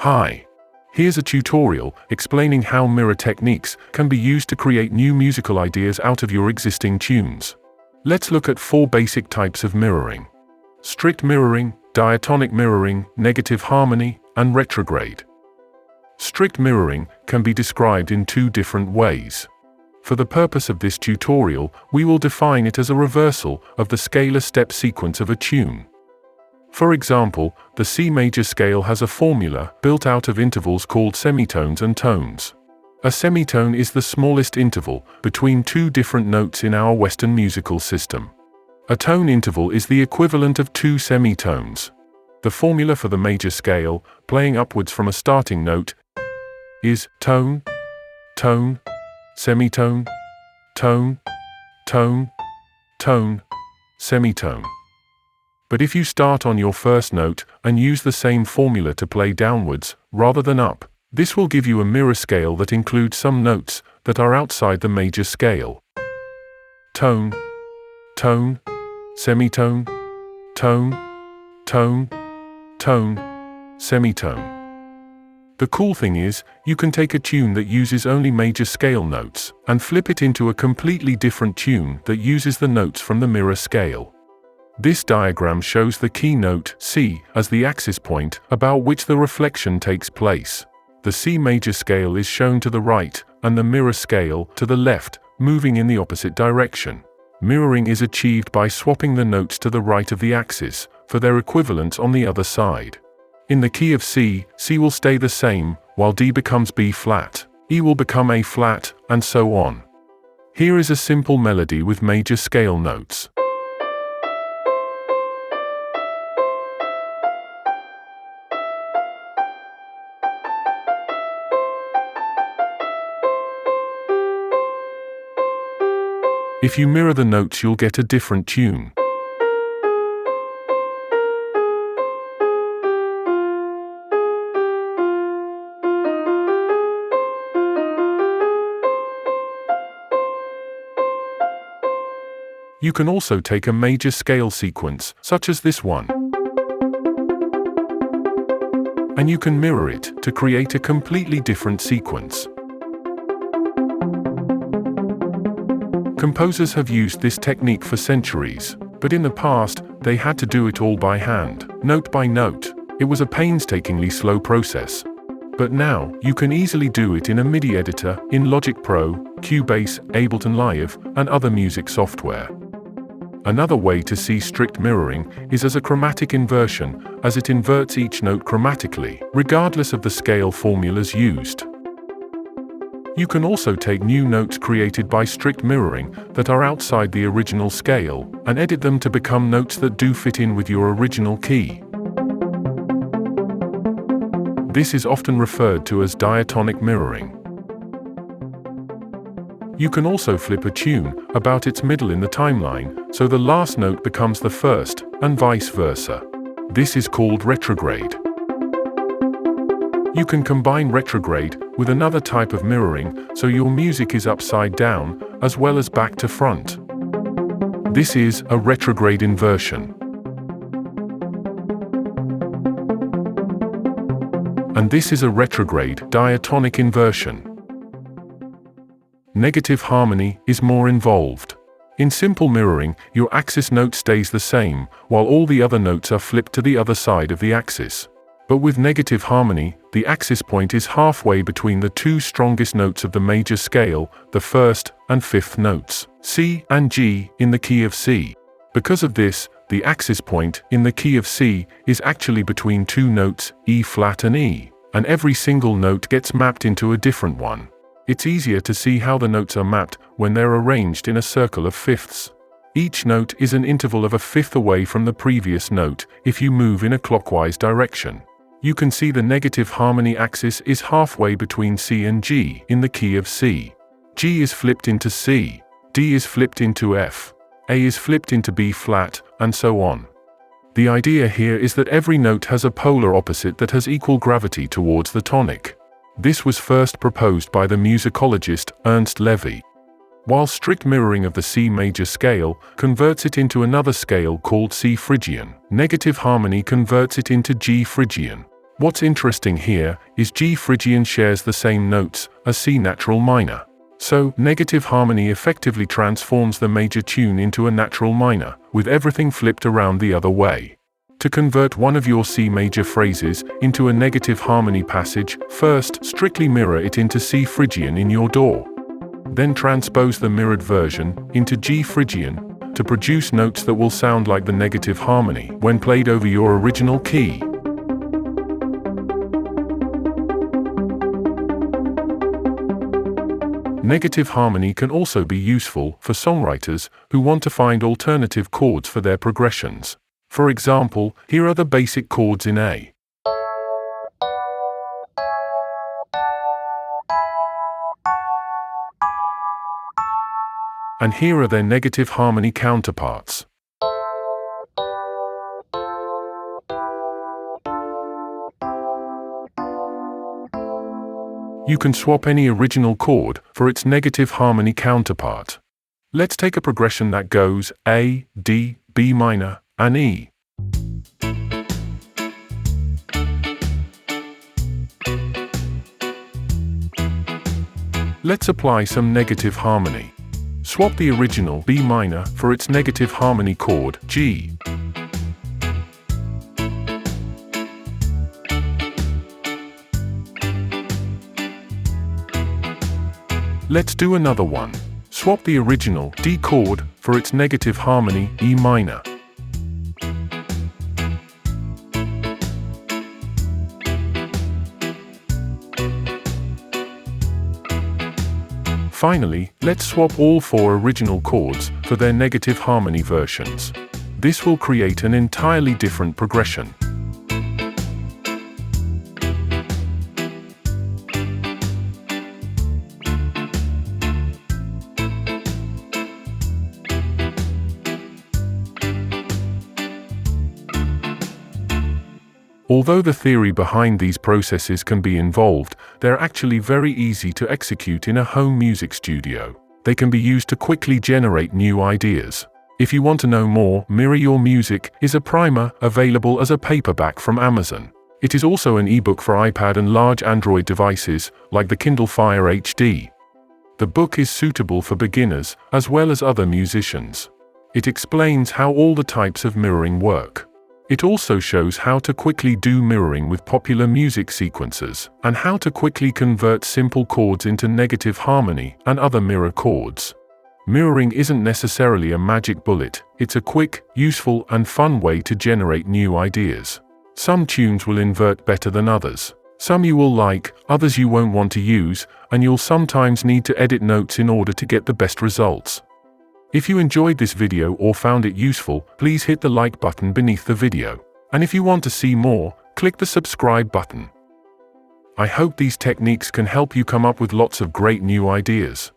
Hi. Here's a tutorial explaining how mirror techniques can be used to create new musical ideas out of your existing tunes. Let's look at 4 basic types of mirroring: strict mirroring, diatonic mirroring, negative harmony, and retrograde. Strict mirroring can be described in 2 different ways. For the purpose of this tutorial, we will define it as a reversal of the scalar step sequence of a tune. For example, the C major scale has a formula built out of intervals called semitones and tones. A semitone is the smallest interval between 2 different notes in our Western musical system. A tone interval is the equivalent of 2 semitones. The formula for the major scale, playing upwards from a starting note, is tone, tone, semitone, tone, tone, tone, semitone. But if you start on your first note and use the same formula to play downwards, rather than up, this will give you a mirror scale that includes some notes that are outside the major scale. Tone, tone, semitone, tone, tone, tone, semitone. The cool thing is, you can take a tune that uses only major scale notes and flip it into a completely different tune that uses the notes from the mirror scale. This diagram shows the key note C as the axis point about which the reflection takes place. The C major scale is shown to the right and the mirror scale to the left, moving in the opposite direction. Mirroring is achieved by swapping the notes to the right of the axis for their equivalents on the other side. In the key of C, C will stay the same, while D becomes B flat, E will become A flat, and so on. Here is a simple melody with major scale notes. If you mirror the notes, you'll get a different tune. You can also take a major scale sequence, such as this one, and you can mirror it to create a completely different sequence. Composers have used this technique for centuries, but in the past, they had to do it all by hand, note by note. It was a painstakingly slow process. But now, you can easily do it in a MIDI editor, in Logic Pro, Cubase, Ableton Live, and other music software. Another way to see strict mirroring is as a chromatic inversion, as it inverts each note chromatically, regardless of the scale formulas used. You can also take new notes created by strict mirroring that are outside the original scale, and edit them to become notes that do fit in with your original key. This is often referred to as diatonic mirroring. You can also flip a tune about its middle in the timeline, so the last note becomes the first, and vice versa. This is called retrograde. You can combine retrograde with another type of mirroring, so your music is upside down, as well as back to front. This is a retrograde inversion. And this is a retrograde diatonic inversion. Negative harmony is more involved. In simple mirroring, your axis note stays the same, while all the other notes are flipped to the other side of the axis. But with negative harmony, the axis point is halfway between the 2 strongest notes of the major scale, the 1st and 5th notes, C and G, in the key of C. Because of this, the axis point in the key of C is actually between 2 notes, E flat and E, and every single note gets mapped into a different one. It's easier to see how the notes are mapped when they're arranged in a circle of fifths. Each note is an interval of a fifth away from the previous note if you move in a clockwise direction. You can see the negative harmony axis is halfway between C and G in the key of C. G is flipped into C, D is flipped into F, A is flipped into B flat, and so on. The idea here is that every note has a polar opposite that has equal gravity towards the tonic. This was first proposed by the musicologist Ernst Levy. While strict mirroring of the C major scale converts it into another scale called C Phrygian, negative harmony converts it into G Phrygian. What's interesting here is G Phrygian shares the same notes as C natural minor. So, negative harmony effectively transforms the major tune into a natural minor, with everything flipped around the other way. To convert one of your C major phrases into a negative harmony passage, first strictly mirror it into C Phrygian in your DAW. Then transpose the mirrored version into G Phrygian to produce notes that will sound like the negative harmony when played over your original key. Negative harmony can also be useful for songwriters who want to find alternative chords for their progressions. For example, here are the basic chords in A. And here are their negative harmony counterparts. You can swap any original chord for its negative harmony counterpart. Let's take a progression that goes A, D, B minor, and E. Let's apply some negative harmony. Swap the original B minor for its negative harmony chord G. Let's do another one. Swap the original D chord for its negative harmony E minor. Finally, let's swap all 4 original chords for their negative harmony versions. This will create an entirely different progression. Although the theory behind these processes can be involved, they're actually very easy to execute in a home music studio. They can be used to quickly generate new ideas. If you want to know more, Mirror Your Music is a primer available as a paperback from Amazon. It is also an ebook for iPad and large Android devices, like the Kindle Fire HD. The book is suitable for beginners, as well as other musicians. It explains how all the types of mirroring work. It also shows how to quickly do mirroring with popular music sequences, and how to quickly convert simple chords into negative harmony and other mirror chords. Mirroring isn't necessarily a magic bullet, it's a quick, useful, and fun way to generate new ideas. Some tunes will invert better than others. Some you will like, others you won't want to use, and you'll sometimes need to edit notes in order to get the best results. If you enjoyed this video or found it useful, please hit the like button beneath the video. And if you want to see more, click the subscribe button. I hope these techniques can help you come up with lots of great new ideas.